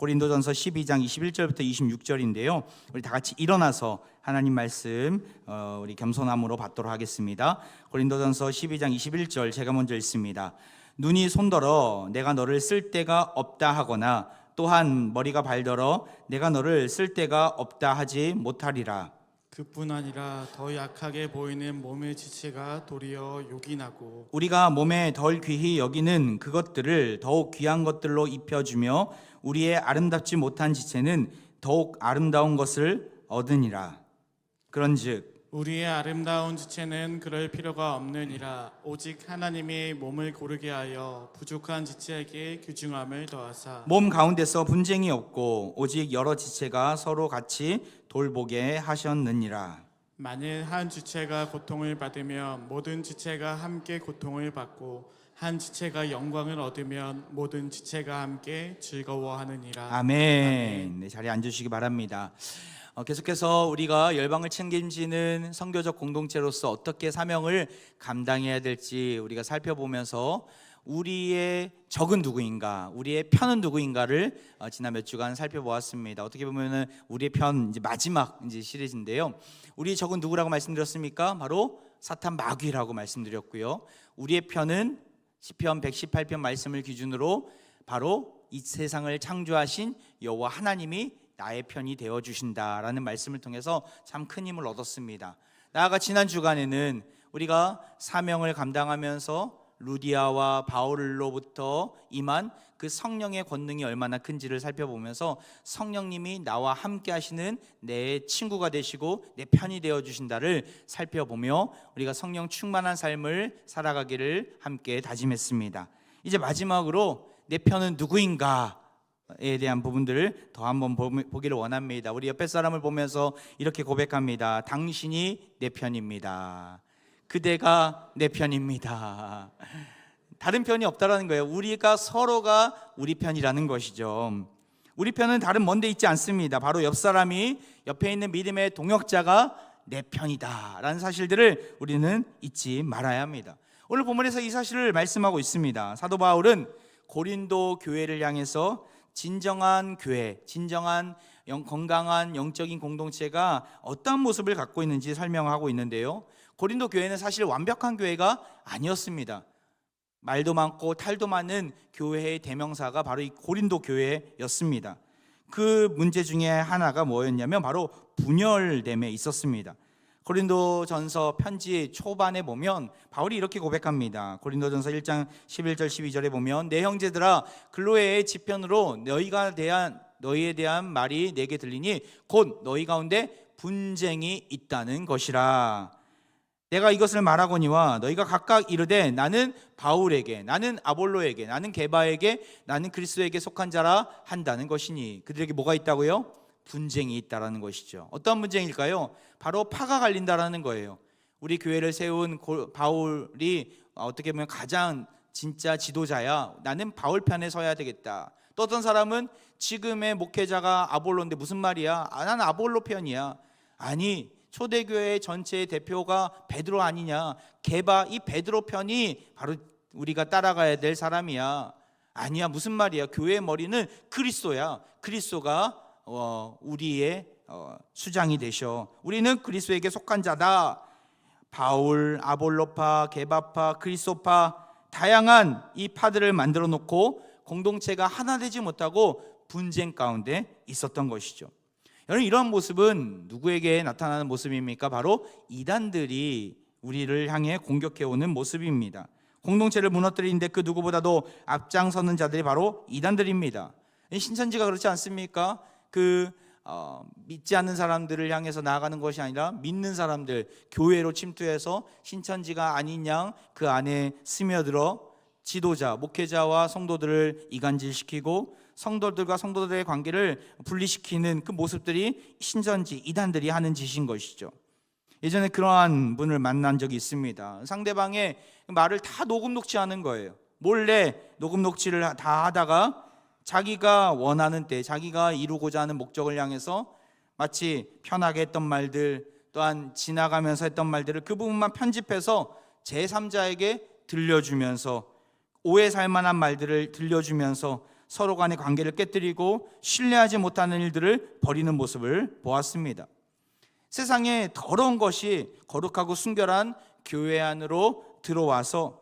고린도전서 12장 21절부터 26절인데요. 우리 다 같이 일어나서 하나님 말씀 우리 겸손함으로 받도록 하겠습니다. 고린도전서 12장 21절 제가 먼저 읽습니다. 눈이 손더러 내가 너를 쓸 데가 없다 하거나 또한 머리가 발더러 내가 너를 쓸 데가 없다 하지 못하리라. 그뿐 아니라 더 약하게 보이는 몸의 지체가 도리어 욕이 나고 우리가 몸에 덜 귀히 여기는 그것들을 더욱 귀한 것들로 입혀주며 우리의 아름답지 못한 지체는 더욱 아름다운 것을 얻으니라. 그런즉 우리의 아름다운 지체는 그럴 필요가 없느니라. 오직 하나님이 몸을 고르게 하여 부족한 지체에게 귀중함을 더하사 몸 가운데서 분쟁이 없고 오직 여러 지체가 서로 같이 돌보게 하셨느니라. 만일 한 지체가 고통을 받으면 모든 지체가 함께 고통을 받고 한 지체가 영광을 얻으면 모든 지체가 함께 즐거워하느니라. 아멘. 네, 자리에 앉으시기 바랍니다. 계속해서 우리가 열방을 책임지는 선교적 공동체로서 어떻게 사명을 감당해야 될지 우리가 살펴보면서 우리의 적은 누구인가, 우리의 편은 누구인가를 지난 몇 주간 살펴보았습니다. 어떻게 보면은 우리의 편 이제 마지막 이제 시리즈인데요. 우리의 적은 누구라고 말씀드렸습니까? 바로 사탄 마귀라고 말씀드렸고요. 우리의 편은 시편 118편 말씀을 기준으로 바로 이 세상을 창조하신 여호와 하나님이 나의 편이 되어 주신다라는 말씀을 통해서 참 큰 힘을 얻었습니다. 나아가 지난 주간에는 우리가 사명을 감당하면서 루디아와 바울로부터 임한 그 성령의 권능이 얼마나 큰지를 살펴보면서 성령님이 나와 함께 하시는 내 친구가 되시고 내 편이 되어 주신다를 살펴보며 우리가 성령 충만한 삶을 살아가기를 함께 다짐했습니다. 이제 마지막으로 내 편은 누구인가 에 대한 부분들을 더 한번 보기를 원합니다. 우리 옆에 사람을 보면서 이렇게 고백합니다. 당신이 내 편입니다. 그대가 내 편입니다. 다른 편이 없다라는 거예요. 우리가 서로가 우리 편이라는 것이죠. 우리 편은 다른 먼 데 있지 않습니다. 바로 옆 사람이 옆에 있는 믿음의 동역자가 내 편이다 라는 사실들을 우리는 잊지 말아야 합니다. 오늘 본문에서 이 사실을 말씀하고 있습니다. 사도 바울은 고린도 교회를 향해서 진정한 교회, 진정한 건강한 영적인 공동체가 어떤 모습을 갖고 있는지 설명하고 있는데요. 고린도 교회는 사실 완벽한 교회가 아니었습니다. 말도 많고 탈도 많은 교회의 대명사가 바로 이 고린도 교회였습니다. 그 문제 중에 하나가 뭐였냐면 바로 분열됨에 있었습니다. 고린도전서 편지 초반에 보면 바울이 이렇게 고백합니다. 고린도전서 1장 11절 12절에 보면 내 형제들아 글로에의 지편으로 너희에 대한 말이 내게 들리니 곧 너희 가운데 분쟁이 있다는 것이라. 내가 이것을 말하거니와 너희가 각각 이르되 나는 바울에게, 나는 아볼로에게, 나는 게바에게, 나는 그리스도에게 속한 자라 한다는 것이니 그들에게 뭐가 있다고요? 분쟁이 있다라는 것이죠. 어떤 분쟁일까요? 바로 파가 갈린다라는 거예요. 우리 교회를 세운 바울이 어떻게 보면 가장 진짜 지도자야. 나는 바울 편에 서야 되겠다. 또 어떤 사람은 지금의 목회자가 아볼로인데 무슨 말이야? 나는 아볼로 편이야. 아니, 초대교회 전체의 대표가 베드로 아니냐? 게바 이 베드로 편이 바로 우리가 따라가야 될 사람이야. 아니야, 무슨 말이야? 교회의 머리는 그리스도야. 그리스도가 우리의 수장이 되셔. 우리는 그리스도에게 속한 자다. 바울, 아볼로파, 게바파, 그리스도파 다양한 이 파들을 만들어 놓고 공동체가 하나 되지 못하고 분쟁 가운데 있었던 것이죠. 여러분, 이러한 모습은 누구에게 나타나는 모습입니까? 바로 이단들이 우리를 향해 공격해오는 모습입니다. 공동체를 무너뜨리는데 그 누구보다도 앞장서는 자들이 바로 이단들입니다. 신천지가 그렇지 않습니까? 믿지 않는 사람들을 향해서 나아가는 것이 아니라 믿는 사람들 교회로 침투해서 신천지가 아닌 양 그 안에 스며들어 지도자, 목회자와 성도들을 이간질시키고 성도들과 성도들의 관계를 분리시키는 그 모습들이 신천지 이단들이 하는 짓인 것이죠. 예전에 그러한 분을 만난 적이 있습니다. 상대방의 말을 다 녹음 녹취하는 거예요. 몰래 녹음 녹취를 다 하다가 자기가 원하는 때 자기가 이루고자 하는 목적을 향해서 마치 편하게 했던 말들 또한 지나가면서 했던 말들을 그 부분만 편집해서 제3자에게 들려주면서 오해 살 만한 말들을 들려주면서 서로 간의 관계를 깨뜨리고 신뢰하지 못하는 일들을 벌이는 모습을 보았습니다. 세상에 더러운 것이 거룩하고 순결한 교회 안으로 들어와서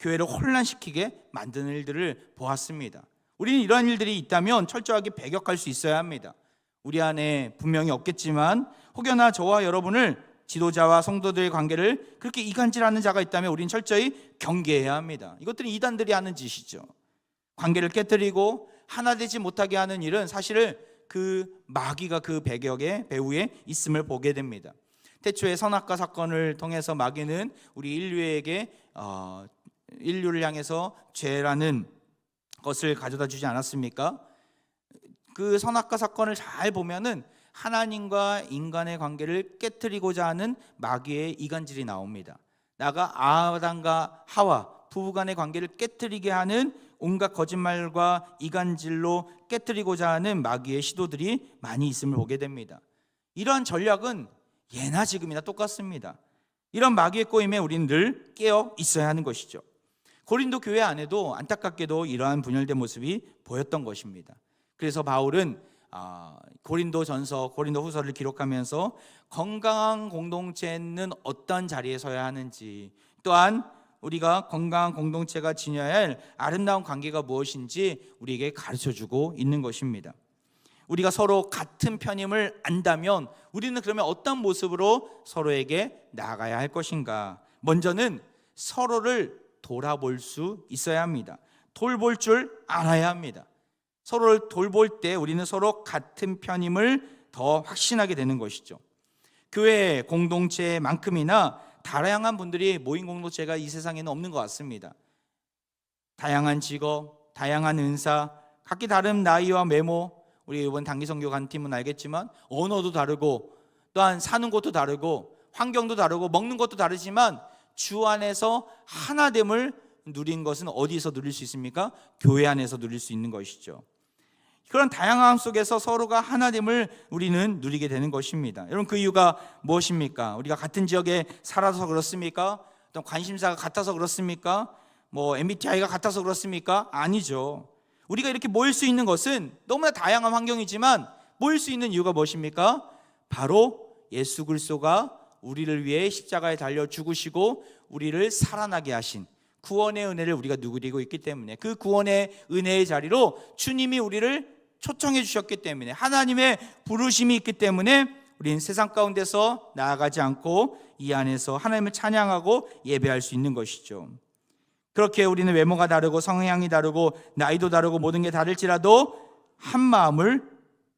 교회를 혼란시키게 만드는 일들을 보았습니다. 우리는 이러한 일들이 있다면 철저하게 배격할 수 있어야 합니다. 우리 안에 분명히 없겠지만 혹여나 저와 여러분을 지도자와 성도들의 관계를 그렇게 이간질하는 자가 있다면 우리는 철저히 경계해야 합니다. 이것들이 이단들이 하는 짓이죠. 관계를 깨뜨리고 하나 되지 못하게 하는 일은 사실 그 마귀가 그 배후에 있음을 보게 됩니다. 태초의 선악과 사건을 통해서 마귀는 우리 인류를 향해서 죄라는 것을 가져다 주지 않았습니까? 그 선악과 사건을 잘 보면은 하나님과 인간의 관계를 깨뜨리고자 하는 마귀의 이간질이 나옵니다. 나가 아담과 하와 부부간의 관계를 깨뜨리게 하는 온갖 거짓말과 이간질로 깨뜨리고자 하는 마귀의 시도들이 많이 있음을 보게 됩니다. 이러한 전략은 예나 지금이나 똑같습니다. 이런 마귀의 꼬임에 우리는 늘 깨어 있어야 하는 것이죠. 고린도 교회 안에도 안타깝게도 이러한 분열된 모습이 보였던 것입니다. 그래서 바울은 고린도전서, 고린도후서를 기록하면서 건강한 공동체는 어떤 자리에 서야 하는지, 또한 우리가 건강한 공동체가 지녀야 할 아름다운 관계가 무엇인지 우리에게 가르쳐주고 있는 것입니다. 우리가 서로 같은 편임을 안다면 우리는 그러면 어떤 모습으로 서로에게 나아가야 할 것인가? 먼저는 서로를 돌아볼 수 있어야 합니다. 돌볼 줄 알아야 합니다. 서로를 돌볼 때 우리는 서로 같은 편임을 더 확신하게 되는 것이죠. 교회 공동체만큼이나 다양한 분들이 모인 공동체가 이 세상에는 없는 것 같습니다. 다양한 직업, 다양한 은사, 각기 다른 나이와 외모, 우리 이번 단기선교 간 팀은 알겠지만 언어도 다르고 또한 사는 곳도 다르고 환경도 다르고 먹는 것도 다르지만 주 안에서 하나됨을 누린 것은 어디서 누릴 수 있습니까? 교회 안에서 누릴 수 있는 것이죠. 그런 다양함 속에서 서로가 하나됨을 우리는 누리게 되는 것입니다. 여러분, 그 이유가 무엇입니까? 우리가 같은 지역에 살아서 그렇습니까? 어떤 관심사가 같아서 그렇습니까? MBTI가 같아서 그렇습니까? 아니죠. 우리가 이렇게 모일 수 있는 것은 너무나 다양한 환경이지만 모일 수 있는 이유가 무엇입니까? 바로 예수 그리스도가 우리를 위해 십자가에 달려 죽으시고 우리를 살아나게 하신 구원의 은혜를 우리가 누리고 있기 때문에, 그 구원의 은혜의 자리로 주님이 우리를 초청해 주셨기 때문에, 하나님의 부르심이 있기 때문에 우리는 세상 가운데서 나아가지 않고 이 안에서 하나님을 찬양하고 예배할 수 있는 것이죠. 그렇게 우리는 외모가 다르고 성향이 다르고 나이도 다르고 모든 게 다를지라도 한 마음을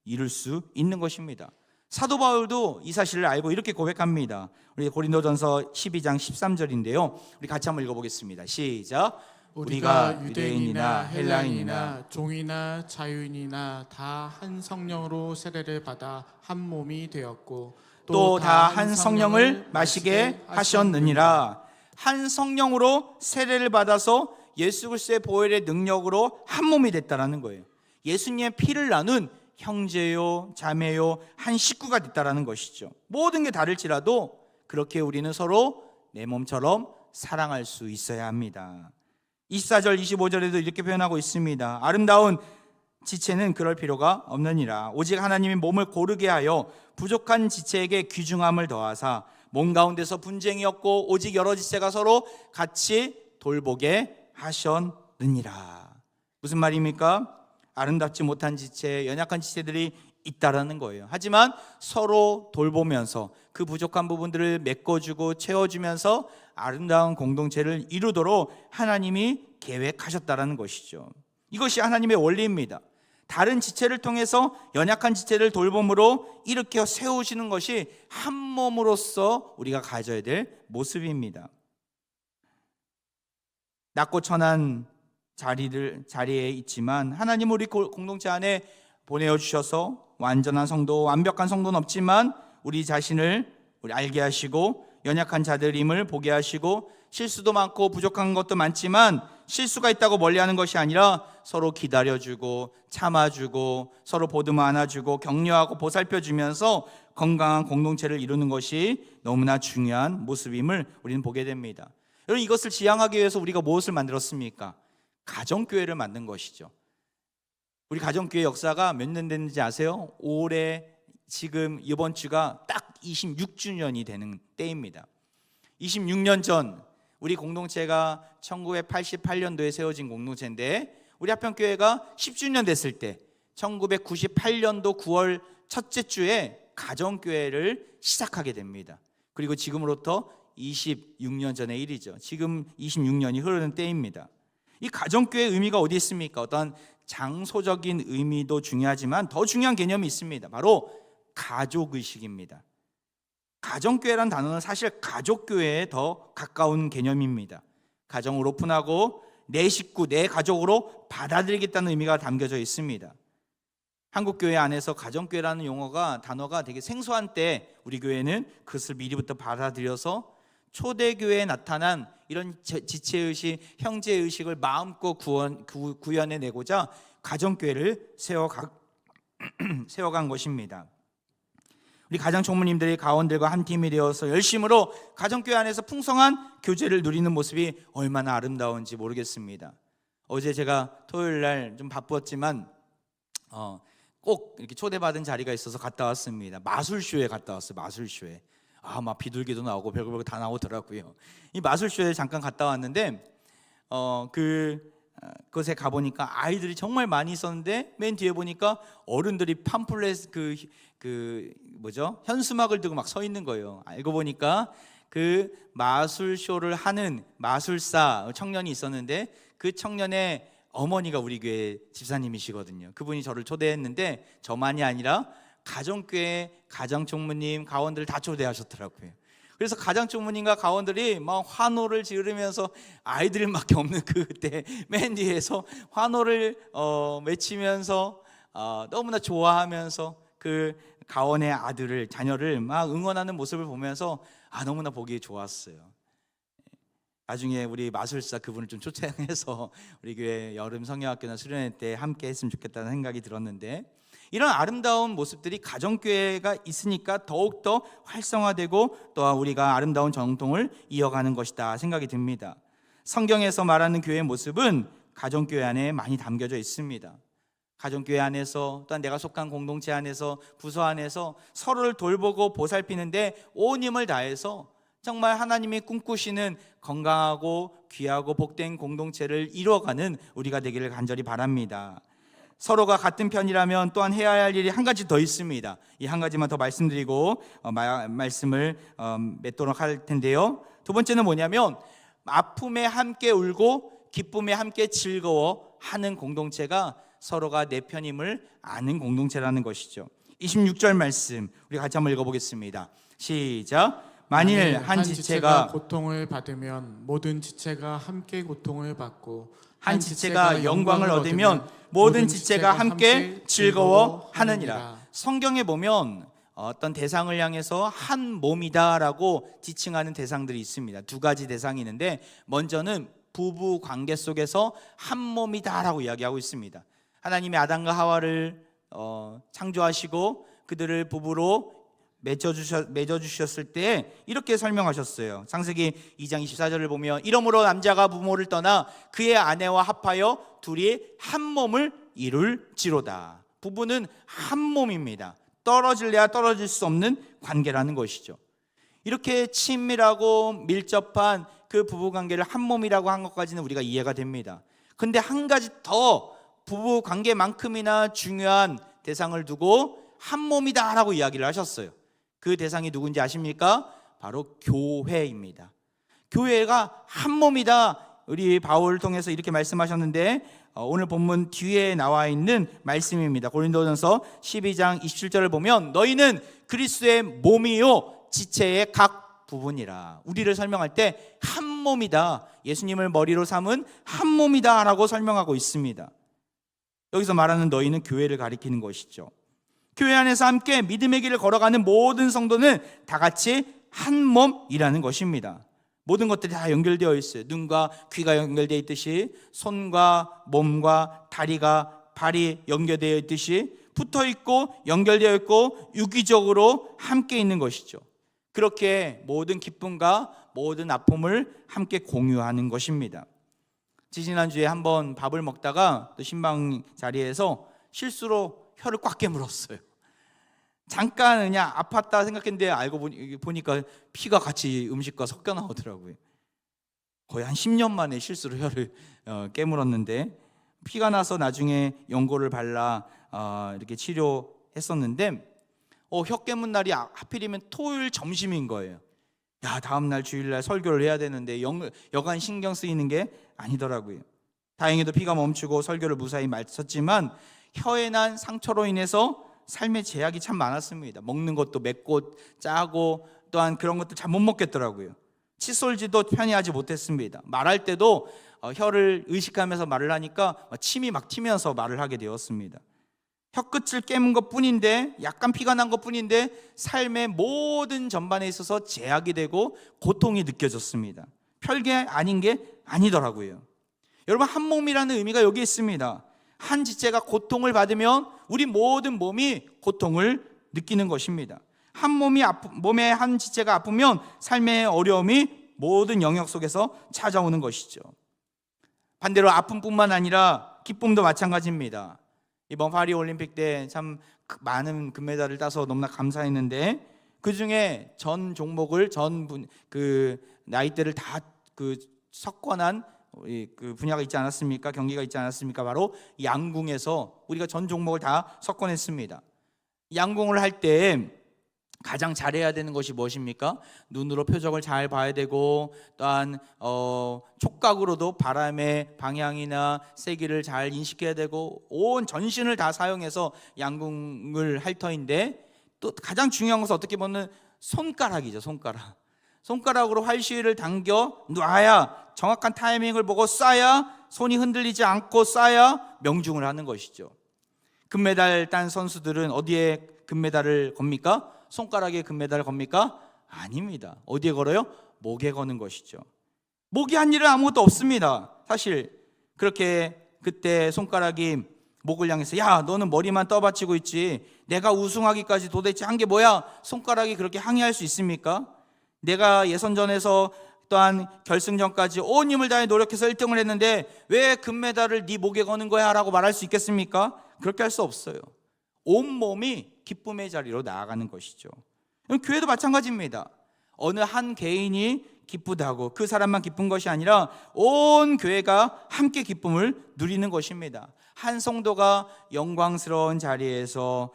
이룰 수 있는 것입니다. 사도 바울도 이 사실을 알고 이렇게 고백합니다. 우리 고린도전서 12장 13절인데요. 우리 같이 한번 읽어보겠습니다. 시작. 우리가 유대인이나 헬라인이나 종이나 자유인이나 다 한 성령으로 세례를 받아 한 몸이 되었고 또 다 한 성령을 마시게 하셨느니라. 한 성령으로 세례를 받아서 예수 그리스도의 보혈의 능력으로 한 몸이 됐다라는 거예요. 예수님의 피를 나눈 형제요 자매요 한 식구가 됐다라는 것이죠. 모든 게 다를지라도 그렇게 우리는 서로 내 몸처럼 사랑할 수 있어야 합니다. 24절 25절에도 이렇게 표현하고 있습니다. 아름다운 지체는 그럴 필요가 없느니라. 오직 하나님이 몸을 고르게 하여 부족한 지체에게 귀중함을 더하사 몸 가운데서 분쟁이 없고 오직 여러 지체가 서로 같이 돌보게 하셨느니라. 무슨 말입니까? 아름답지 못한 지체, 연약한 지체들이 있다라는 거예요. 하지만 서로 돌보면서 그 부족한 부분들을 메꿔주고 채워주면서 아름다운 공동체를 이루도록 하나님이 계획하셨다라는 것이죠. 이것이 하나님의 원리입니다. 다른 지체를 통해서 연약한 지체를 돌봄으로 일으켜 세우시는 것이 한 몸으로서 우리가 가져야 될 모습입니다. 낮고 천한 자리에 있지만 하나님 우리 공동체 안에 보내주셔서 완전한 성도, 완벽한 성도는 없지만 우리 자신을 알게 하시고 연약한 자들임을 보게 하시고 실수도 많고 부족한 것도 많지만 실수가 있다고 멀리하는 것이 아니라 서로 기다려주고 참아주고 서로 보듬어 안아주고 격려하고 보살펴주면서 건강한 공동체를 이루는 것이 너무나 중요한 모습임을 우리는 보게 됩니다. 여러분, 이것을 지향하기 위해서 우리가 무엇을 만들었습니까? 가정교회를 만든 것이죠. 우리 가정교회 역사가 몇 년 됐는지 아세요? 올해 지금 이번 주가 딱 26주년이 되는 때입니다. 26년 전 우리 공동체가 1988년도에 세워진 공동체인데, 우리 합평교회가 10주년 됐을 때 1998년도 9월 첫째 주에 가정교회를 시작하게 됩니다. 그리고 지금으로부터 26년 전의 일이죠. 지금 26년이 흐르는 때입니다. 이 가정교회의 의미가 어디 있습니까? 어떤 장소적인 의미도 중요하지만 더 중요한 개념이 있습니다. 바로 가족의식입니다. 가정교회란 단어는 사실 가족교회에 더 가까운 개념입니다. 가정을 오픈하고 내 식구, 내 가족으로 받아들이겠다는 의미가 담겨져 있습니다. 한국교회 안에서 가정교회라는 단어가 되게 생소한 때 우리 교회는 그것을 미리부터 받아들여서 초대교회에 나타난 이런 지체의식, 형제의식을 마음껏 구현해내고자 가정교회를 세워간 것입니다. 우리 가정총무님들이 가원들과 한 팀이 되어서 열심으로 가정교회 안에서 풍성한 교제를 누리는 모습이 얼마나 아름다운지 모르겠습니다. 어제 제가 토요일 날 좀 바빴지만 꼭 이렇게 초대받은 자리가 있어서 갔다 왔습니다. 마술쇼에 갔다 왔어요. 마술쇼에. 막 비둘기도 나오고 별거 다 나오더라고요. 이 마술쇼에 잠깐 갔다 왔는데 그곳에 가보니까 아이들이 정말 많이 있었는데, 맨 뒤에 보니까 어른들이 팜플렛 현수막을 들고 막 서 있는 거예요. 알고 보니까 그 마술쇼를 하는 마술사 청년이 있었는데, 그 청년의 어머니가 우리 교회 집사님이시거든요. 그분이 저를 초대했는데 저만이 아니라 가정교회 가정총무님, 가원들 다 초대하셨더라고요. 그래서 가정총무님과 가원들이 막 환호를 지르면서, 아이들밖에 없는 그때 맨 뒤에서 환호를 외치면서 너무나 좋아하면서 그 가원의 자녀를 막 응원하는 모습을 보면서 너무나 보기 좋았어요. 나중에 우리 마술사 그분을 좀 초청해서 우리 교회 여름 성경학교나 수련회 때 함께 했으면 좋겠다는 생각이 들었는데, 이런 아름다운 모습들이 가정교회가 있으니까 더욱더 활성화되고 또 우리가 아름다운 정통을 이어가는 것이다 생각이 듭니다. 성경에서 말하는 교회의 모습은 가정교회 안에 많이 담겨져 있습니다. 가정교회 안에서, 또한 내가 속한 공동체 안에서, 부서 안에서 서로를 돌보고 보살피는데 온 힘을 다해서 정말 하나님이 꿈꾸시는 건강하고 귀하고 복된 공동체를 이루어가는 우리가 되기를 간절히 바랍니다. 서로가 같은 편이라면 또한 해야 할 일이 한 가지 더 있습니다. 이 한 가지만 더 말씀드리고 말씀을 맺도록 할 텐데요. 두 번째는 뭐냐면, 아픔에 함께 울고 기쁨에 함께 즐거워하는 공동체가 서로가 내 편임을 아는 공동체라는 것이죠. 26절 말씀 우리 같이 한번 읽어보겠습니다. 시작. 만일 한 지체가 고통을 받으면 모든 지체가 함께 고통을 받고, 한 지체가 영광을 얻으면 모든 지체가 함께 즐거워하느니라. 성경에 보면 어떤 대상을 향해서 한 몸이다라고 지칭하는 대상들이 있습니다. 두 가지 대상이 있는데, 먼저는 부부 관계 속에서 한 몸이다라고 이야기하고 있습니다. 하나님이 아담과 하와를 창조하시고 그들을 부부로 맺어주셨을 때 이렇게 설명하셨어요. 창세기 2장 24절을 보면, 이러므로 남자가 부모를 떠나 그의 아내와 합하여 둘이 한 몸을 이룰지로다. 부부는 한 몸입니다. 떨어질래야 떨어질 수 없는 관계라는 것이죠. 이렇게 친밀하고 밀접한 그 부부관계를 한 몸이라고 한 것까지는 우리가 이해가 됩니다. 근데 한 가지 더 부부 관계만큼이나 중요한 대상을 두고 한 몸이다라고 이야기를 하셨어요. 그 대상이 누군지 아십니까? 바로 교회입니다. 교회가 한 몸이다. 우리 바울을 통해서 이렇게 말씀하셨는데, 오늘 본문 뒤에 나와 있는 말씀입니다. 고린도전서 12장 27절을 보면, 너희는 그리스도의 몸이요 지체의 각 부분이라. 우리를 설명할 때 한 몸이다, 예수님을 머리로 삼은 한 몸이다 라고 설명하고 있습니다. 여기서 말하는 너희는 교회를 가리키는 것이죠. 교회 안에서 함께 믿음의 길을 걸어가는 모든 성도는 다 같이 한 몸이라는 것입니다. 모든 것들이 다 연결되어 있어요. 눈과 귀가 연결되어 있듯이, 손과 몸과 다리가, 발이 연결되어 있듯이 붙어 있고 연결되어 있고 유기적으로 함께 있는 것이죠. 그렇게 모든 기쁨과 모든 아픔을 함께 공유하는 것입니다. 지지난주에 한번 밥을 먹다가 또 신방 자리에서 실수로 혀를 꽉 깨물었어요. 잠깐 그냥 아팠다 생각했는데 알고 보니까 피가 같이 음식과 섞여 나오더라고요. 거의 한 10년 만에 실수로 혀를 깨물었는데, 피가 나서 나중에 연고를 발라 이렇게 치료했었는데, 혀 깨문 날이 하필이면 토요일 점심인 거예요. 야, 다음 날 주일날 설교를 해야 되는데 여간 신경 쓰이는 게 아니더라고요. 다행히도 피가 멈추고 설교를 무사히 마쳤지만 혀에 난 상처로 인해서 삶의 제약이 참 많았습니다. 먹는 것도 맵고 짜고, 또한 그런 것도 잘 못 먹겠더라고요. 칫솔질도 편히 하지 못했습니다. 말할 때도 혀를 의식하면서 말을 하니까 침이 막 튀면서 말을 하게 되었습니다. 혀끝을 깨문 것 뿐인데, 약간 피가 난 것 뿐인데 삶의 모든 전반에 있어서 제약이 되고 고통이 느껴졌습니다. 별게 아닌 게 아니더라고요. 여러분, 한 몸이라는 의미가 여기 있습니다. 한 지체가 고통을 받으면 우리 모든 몸이 고통을 느끼는 것입니다. 한 몸의 한 지체가 아프면 삶의 어려움이 모든 영역 속에서 찾아오는 것이죠. 반대로 아픔뿐만 아니라 기쁨도 마찬가지입니다. 이번 파리 올림픽 때 참 많은 금메달을 따서 너무나 감사했는데, 그 중에 전 종목을 그 나이대를 다 석권한 그 분야가 있지 않았습니까? 경기가 있지 않았습니까? 바로 양궁에서 우리가 전 종목을 다 석권했습니다. 양궁을 할 때 가장 잘해야 되는 것이 무엇입니까? 눈으로 표적을 잘 봐야 되고, 또한 촉각으로도 바람의 방향이나 세기를 잘 인식해야 되고, 온 전신을 다 사용해서 양궁을 할 터인데, 또 가장 중요한 것은 어떻게 보면 손가락이죠. 손가락으로 활시위를 당겨 놔야, 정확한 타이밍을 보고 쏴야, 손이 흔들리지 않고 쏴야 명중을 하는 것이죠. 금메달 딴 선수들은 어디에 금메달을 겁니까? 손가락에 금메달을 겁니까? 아닙니다. 어디에 걸어요? 목에 거는 것이죠. 목이 한 일은 아무것도 없습니다. 사실 그렇게 그때 손가락이 목을 향해서, 야, 너는 머리만 떠받치고 있지, 내가 우승하기까지 도대체 한 게 뭐야? 손가락이 그렇게 항의할 수 있습니까? 내가 예선전에서 또한 결승전까지 온 힘을 다해 노력해서 1등을 했는데 왜 금메달을 네 목에 거는 거야? 라고 말할 수 있겠습니까? 그렇게 할 수 없어요. 온몸이 기쁨의 자리로 나아가는 것이죠. 교회도 마찬가지입니다. 어느 한 개인이 기쁘다고 그 사람만 기쁜 것이 아니라 온 교회가 함께 기쁨을 누리는 것입니다. 한 성도가 영광스러운 자리에서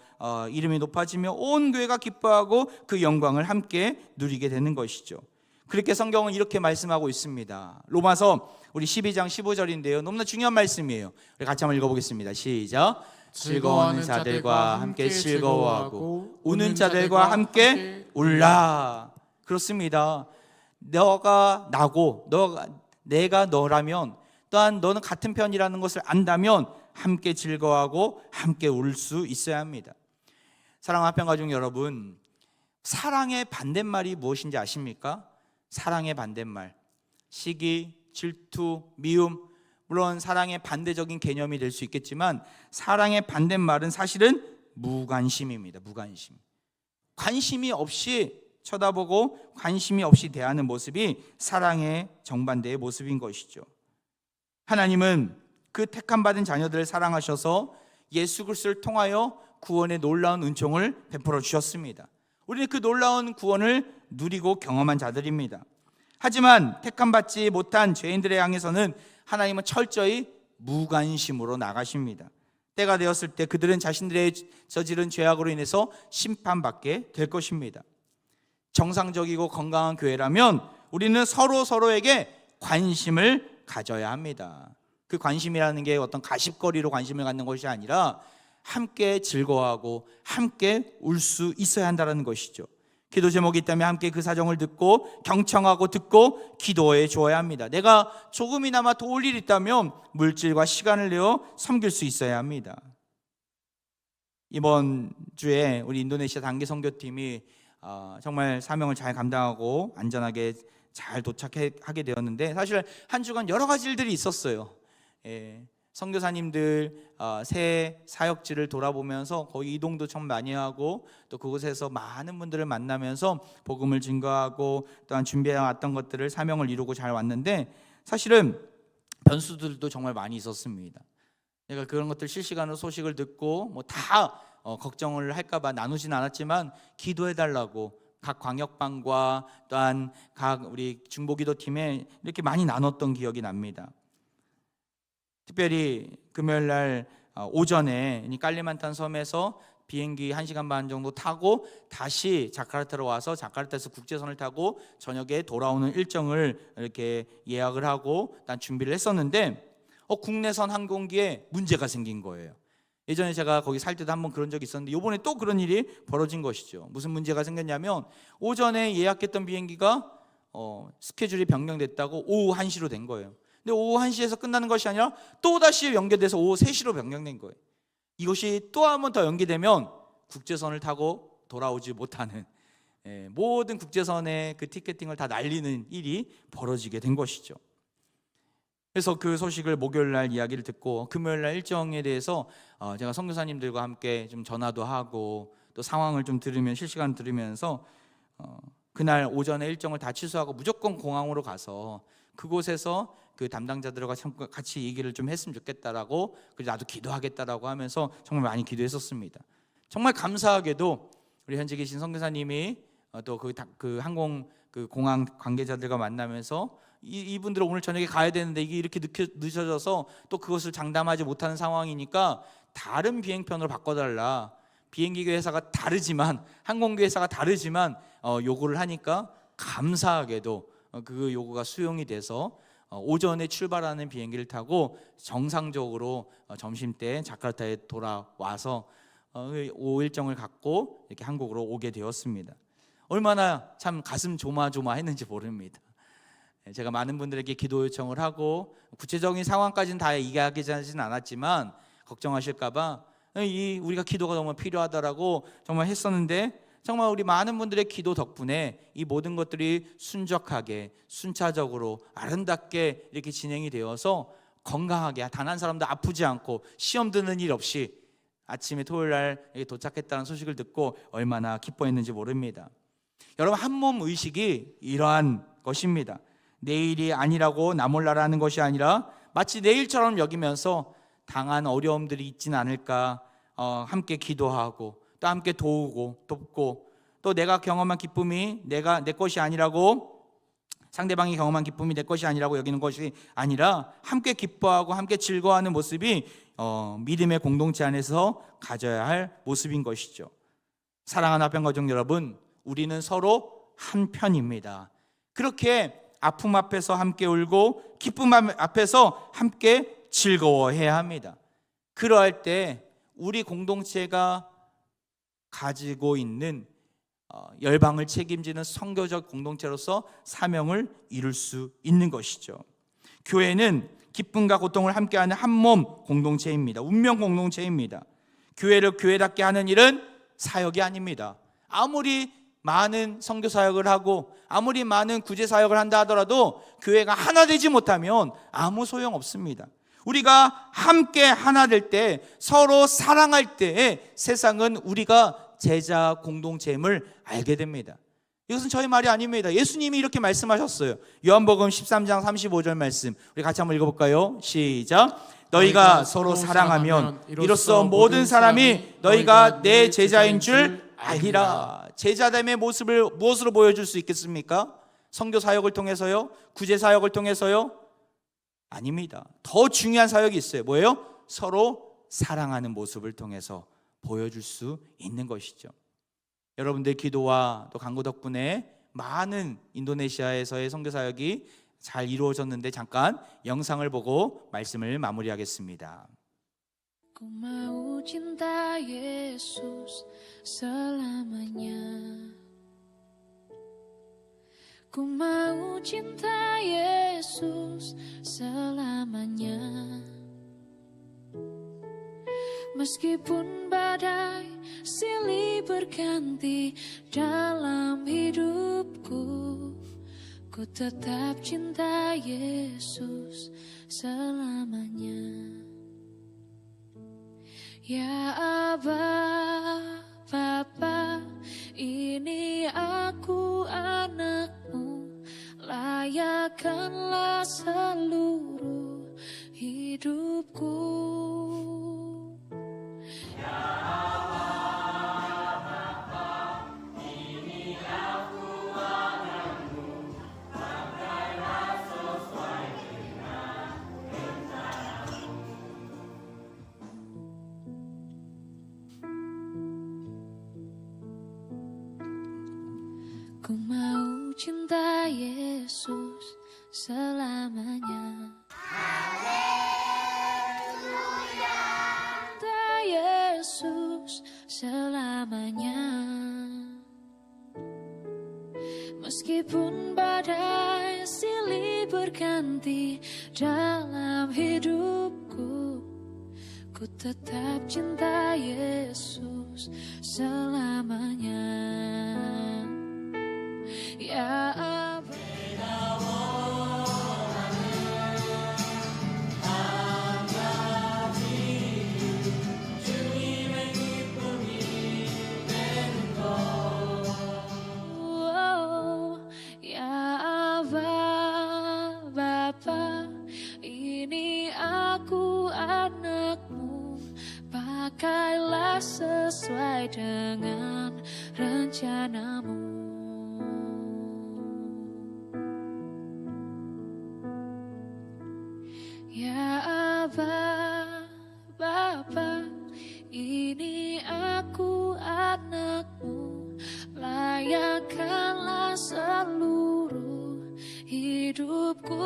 이름이 높아지며 온 교회가 기뻐하고 그 영광을 함께 누리게 되는 것이죠. 그렇게 성경은 이렇게 말씀하고 있습니다. 로마서 우리 12장 15절인데요. 너무나 중요한 말씀이에요. 우리 같이 한번 읽어보겠습니다. 시작. 즐거워하는 자들과 함께 즐거워하고 우는 자들과 함께 울라. 그렇습니다. 너가 나고 내가 너라면, 또한 너는 같은 편이라는 것을 안다면 함께 즐거워하고 함께 울 수 있어야 합니다. 사랑하는 화평가족 여러분, 사랑의 반대말이 무엇인지 아십니까? 사랑의 반대말, 시기, 질투, 미움, 물론 사랑의 반대적인 개념이 될 수 있겠지만 사랑의 반대말은 사실은 무관심입니다. 무관심. 관심이 없이 쳐다보고 관심이 없이 대하는 모습이 사랑의 정반대의 모습인 것이죠. 하나님은 그 택함받은 자녀들을 사랑하셔서 예수 그리스도를 통하여 구원의 놀라운 은총을 베풀어 주셨습니다. 우리는 그 놀라운 구원을 누리고 경험한 자들입니다. 하지만 택함받지 못한 죄인들에 향해서는 하나님은 철저히 무관심으로 나가십니다. 때가 되었을 때 그들은 자신들의 저지른 죄악으로 인해서 심판받게 될 것입니다. 정상적이고 건강한 교회라면 우리는 서로에게 관심을 가져야 합니다. 그 관심이라는 게 어떤 가십거리로 관심을 갖는 것이 아니라 함께 즐거워하고 함께 울 수 있어야 한다는 것이죠. 기도 제목이 있다면 함께 그 사정을 듣고 경청하고 듣고 기도해 주어야 합니다. 내가 조금이나마 도울 일이 있다면 물질과 시간을 내어 섬길 수 있어야 합니다. 이번 주에 우리 인도네시아 단기 선교팀이 정말 사명을 잘 감당하고 안전하게 잘 도착하게 되었는데, 사실 한 주간 여러 가지 일들이 있었어요. 선교사님들 새 사역지를 돌아보면서 거의 이동도 참 많이 하고, 또 그곳에서 많은 분들을 만나면서 복음을 증거하고 또한 준비해 왔던 것들을 사명을 이루고 잘 왔는데, 사실은 변수들도 정말 많이 있었습니다. 제가 그런 것들 실시간으로 소식을 듣고 뭐 다 걱정을 할까봐 나누진 않았지만 기도해달라고 각 광역방과 또한 각 우리 중보기도팀에 이렇게 많이 나눴던 기억이 납니다. 특별히 금요일 날 오전에 깔리만탄 섬에서 비행기 1시간 반 정도 타고 다시 자카르타로 와서 자카르타에서 국제선을 타고 저녁에 돌아오는 일정을 이렇게 예약을 하고 난 준비를 했었는데 국내선 항공기에 문제가 생긴 거예요. 예전에 제가 거기 살 때도 한번 그런 적이 있었는데 이번에 또 그런 일이 벌어진 것이죠. 무슨 문제가 생겼냐면 오전에 예약했던 비행기가 스케줄이 변경됐다고 오후 1시로 된 거예요. 근데 오후 1시에서 끝나는 것이 아니라 또다시 연결돼서 오후 3시로 변경된 거예요. 이것이 또 한 번 더 연기되면 국제선을 타고 돌아오지 못하는 모든 국제선의 그 티켓팅을 다 날리는 일이 벌어지게 된 것이죠. 그래서 그 소식을 목요일 날 이야기를 듣고 금요일 날 일정에 대해서 제가 선교사님들과 함께 좀 전화도 하고 또 상황을 좀 실시간 들으면서 그날 오전에 일정을 다 취소하고 무조건 공항으로 가서 그곳에서 그 담당자들과 같이 얘기를 좀 했으면 좋겠다라고, 그리고 나도 기도하겠다라고 하면서 정말 많이 기도했었습니다. 정말 감사하게도 우리 현재 계신 선교사님이 또 그 항공 그 공항 관계자들과 만나면서 이분들은 오늘 저녁에 가야 되는데 이게 이렇게 늦어져서 또 그것을 장담하지 못하는 상황이니까 다른 비행편으로 바꿔달라. 비행기 회사가 다르지만 항공기 회사가 다르지만 요구를 하니까 감사하게도 그 요구가 수용이 돼서 오전에 출발하는 비행기를 타고 정상적으로 점심때 자카르타에 돌아와서 오후 일정을 갖고 이렇게 한국으로 오게 되었습니다. 얼마나 참 가슴 조마조마했는지 모릅니다. 제가 많은 분들에게 기도 요청을 하고 구체적인 상황까지는 다 이야기하지는 않았지만 걱정하실까봐 우리가 기도가 정말 필요하다라고 정말 했었는데 정말 우리 많은 분들의 기도 덕분에 이 모든 것들이 순적하게 순차적으로 아름답게 이렇게 진행이 되어서 건강하게 단 한 사람도 아프지 않고 시험 드는 일 없이 아침에 토요일 날 도착했다는 소식을 듣고 얼마나 기뻐했는지 모릅니다. 여러분, 한몸 의식이 이러한 것입니다. 내일이 아니라고 나 몰라라는 것이 아니라 마치 내일처럼 여기면서 당한 어려움들이 있지는 않을까 함께 기도하고 또 함께 도우고 돕고 또 내가 경험한 기쁨이 내 것이 아니라고, 상대방이 경험한 기쁨이 내 것이 아니라고 여기는 것이 아니라 함께 기뻐하고 함께 즐거워하는 모습이 믿음의 공동체 안에서 가져야 할 모습인 것이죠. 사랑하는 화평가족 여러분, 우리는 서로 한 편입니다. 그렇게 아픔 앞에서 함께 울고 기쁨 앞에서 함께 즐거워해야 합니다. 그러할 때 우리 공동체가 가지고 있는 열방을 책임지는 선교적 공동체로서 사명을 이룰 수 있는 것이죠. 교회는 기쁨과 고통을 함께하는 한몸 공동체입니다. 운명 공동체입니다. 교회를 교회답게 하는 일은 사역이 아닙니다. 아무리 많은 선교 사역을 하고 아무리 많은 구제 사역을 한다 하더라도 교회가 하나 되지 못하면 아무 소용 없습니다. 우리가 함께 하나 될 때, 서로 사랑할 때에 세상은 우리가 제자 공동체임을 알게 됩니다. 이것은 저의 말이 아닙니다. 예수님이 이렇게 말씀하셨어요. 요한복음 13장 35절 말씀, 우리 같이 한번 읽어볼까요? 시작. 너희가 서로 사랑하면 이로써 모든 사람이 너희가 내 제자인 줄 알리라. 제자됨의 모습을 무엇으로 보여줄 수 있겠습니까? 선교 사역을 통해서요? 구제 사역을 통해서요? 아닙니다. 더 중요한 사역이 있어요. 뭐예요? 서로 사랑하는 모습을 통해서 보여줄 수 있는 것이죠. 여러분들 기도와 또 간구 덕분에 많은 인도네시아에서의 선교 사역이 잘 이루어졌는데 잠깐 영상을 보고 말씀을 마무리하겠습니다. Ku mau cinta Yesus selamanya. Ku mau cinta Yesus selamanya. Meskipun badai silih berganti dalam hidupku, ku tetap cinta Yesus selamanya. Ya Aba, Bapa, ini aku anakmu, layakkanlah seluruh Ku mau cinta Yesus selamanya. Cinta Yesus selamanya. Meskipun badai silih berganti dalam hidupku, ku tetap cinta Yesus selamanya. Ya Abba, oh, ya Abba, Bapa, ini aku anakmu, pakailah sesuai dengan rencanamu. Ya Abba, Bapa, ini aku anakmu, layakkanlah seluruh hidupku.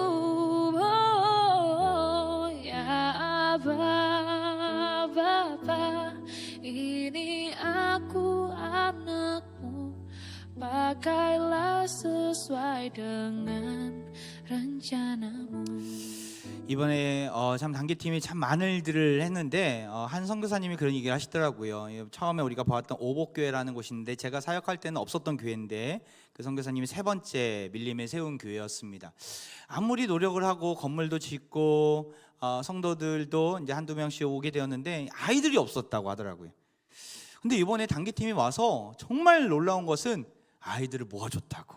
Oh, ya Abba, Bapa, ini aku anakmu, pakailah sesuai dengan rencanamu. 이번에 참 단기팀이 참 많은 일들을 했는데 한 선교사님이 그런 얘기를 하시더라고요. 처음에 우리가 보았던 오복교회라는 곳인데 제가 사역할 때는 없었던 교회인데 그 선교사님이 세 번째 밀림에 세운 교회였습니다. 아무리 노력을 하고 건물도 짓고 성도들도 이제 한두 명씩 오게 되었는데 아이들이 없었다고 하더라고요. 근데 이번에 단기팀이 와서 정말 놀라운 것은 아이들을 모아줬다고.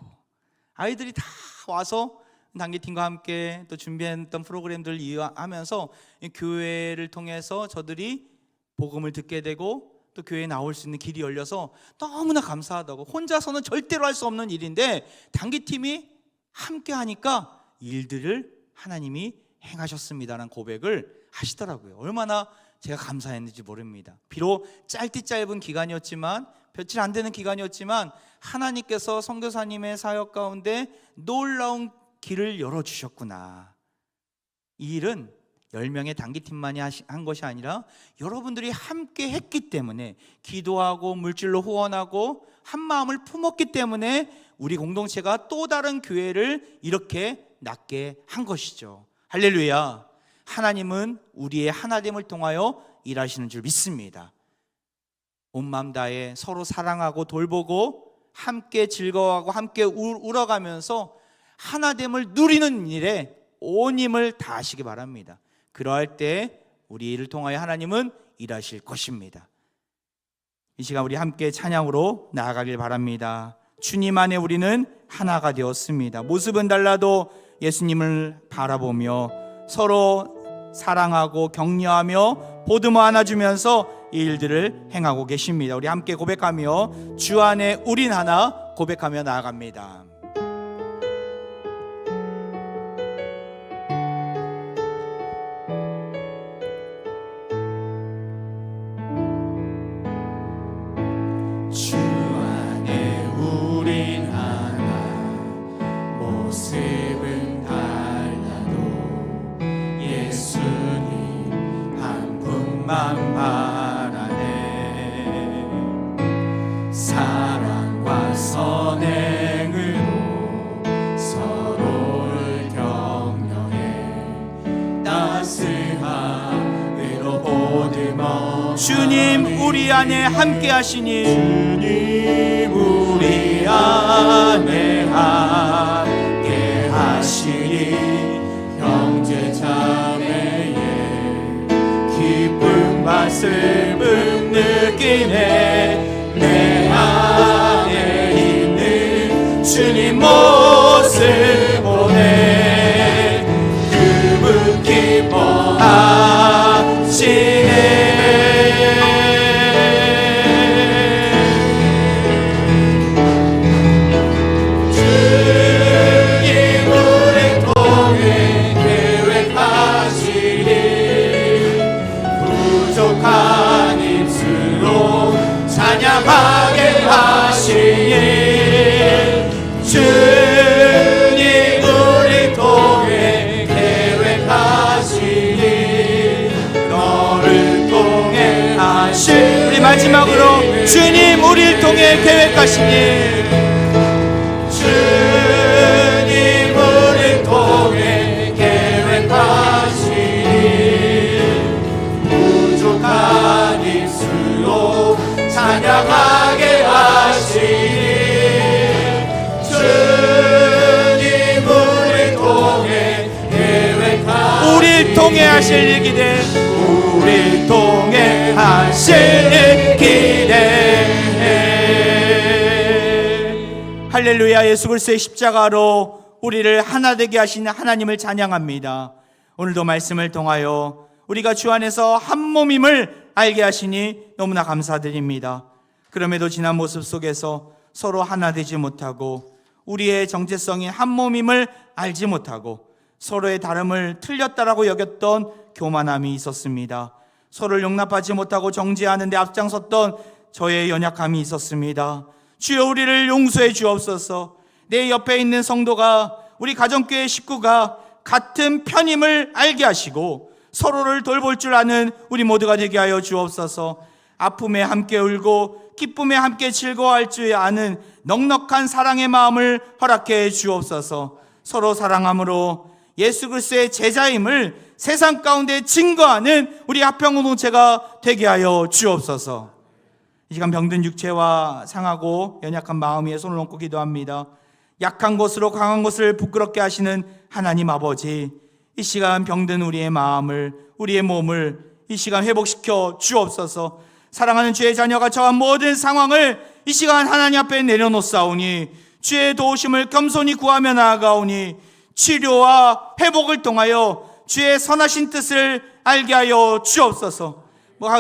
아이들이 다 와서 단기팀과 함께 또 준비했던 프로그램들을 이어하면서 교회를 통해서 저들이 복음을 듣게 되고 또 교회에 나올 수 있는 길이 열려서 너무나 감사하다고. 혼자서는 절대로 할 수 없는 일인데 단기팀이 함께 하니까 일들을 하나님이 행하셨습니다라는 고백을 하시더라고요. 얼마나 제가 감사했는지 모릅니다. 비록 짧은 기간이었지만, 며칠 안 되는 기간이었지만 하나님께서 선교사님의 사역 가운데 놀라운 길을 열어주셨구나. 이 일은 10명의 단기팀만이 한 것이 아니라 여러분들이 함께 했기 때문에, 기도하고 물질로 후원하고 한 마음을 품었기 때문에 우리 공동체가 또 다른 교회를 이렇게 낳게 한 것이죠. 할렐루야. 하나님은 우리의 하나됨을 통하여 일하시는 줄 믿습니다. 온 마음 다해 서로 사랑하고 돌보고 함께 즐거워하고 함께 울어가면서 하나됨을 누리는 일에 온 힘을 다하시기 바랍니다. 그러할 때 우리를 통하여 하나님은 일하실 것입니다. 이 시간 우리 함께 찬양으로 나아가길 바랍니다. 주님 안에 우리는 하나가 되었습니다. 모습은 달라도 예수님을 바라보며 서로 사랑하고 격려하며 보듬어 안아주면서 이 일들을 행하고 계십니다. 우리 함께 고백하며 주 안에 우린 하나 고백하며 나아갑니다. 주 안에 우린 하나, 모습은 달라도 예수님 한 분만 바라네. 사랑과 선행으로 서로를 격려해 따스함으로 보듬어. 주님 우리 안에 함께 하시니, 주님 우리 안에 함께 하시니 형제 자매의 기쁨 말씀을 느끼네. 내 안에 있는 주님 모습 보네. 그분 기뻐하 하실 우리 마지막으로 주님 우리를 통해 계획하시니 주님 우리를 통해 계획하시니 부족한 입술로 찬양하게 하시니 주님 우리를 통해 계획하시니 우리를 통해 하실 일 기대 우리를 통해 하실 일 기대 할렐루야. 예수 그리스도의 십자가로 우리를 하나 되게 하시는 하나님을 찬양합니다. 오늘도 말씀을 통하여 우리가 주 안에서 한 몸임을 알게 하시니 너무나 감사드립니다. 그럼에도 지난 모습 속에서 서로 하나 되지 못하고 우리의 정체성이 한 몸임을 알지 못하고 서로의 다름을 틀렸다라고 여겼던 교만함이 있었습니다. 서로를 용납하지 못하고 정죄하는 데 앞장섰던 저의 연약함이 있었습니다. 주여 우리를 용서해 주옵소서. 내 옆에 있는 성도가 우리 가정교회 식구가 같은 편임을 알게 하시고 서로를 돌볼 줄 아는 우리 모두가 되게 하여 주옵소서. 아픔에 함께 울고 기쁨에 함께 즐거워할 줄 아는 넉넉한 사랑의 마음을 허락해 주옵소서. 서로 사랑함으로 예수 그리스도의 제자임을 세상 가운데 증거하는 우리 합평 공동체가 되게 하여 주옵소서. 이 시간 병든 육체와 상하고 연약한 마음 위에 손을 얹고 기도합니다. 약한 것으로 강한 것을 부끄럽게 하시는 하나님 아버지, 이 시간 병든 우리의 마음을, 우리의 몸을 이 시간 회복시켜 주옵소서. 사랑하는 주의 자녀가 처한 모든 상황을 이 시간 하나님 앞에 내려놓사오니 주의 도우심을 겸손히 구하며 나아가오니 치료와 회복을 통하여 주의 선하신 뜻을 알게 하여 주옵소서.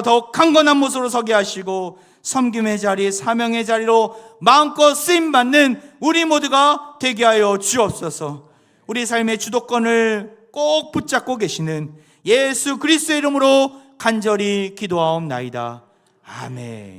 더욱 강건한 모습으로 서게 하시고 섬김의 자리, 사명의 자리로 마음껏 쓰임받는 우리 모두가 되게 하여 주옵소서. 우리 삶의 주도권을 꼭 붙잡고 계시는 예수 그리스도의 이름으로 간절히 기도하옵나이다. 아멘.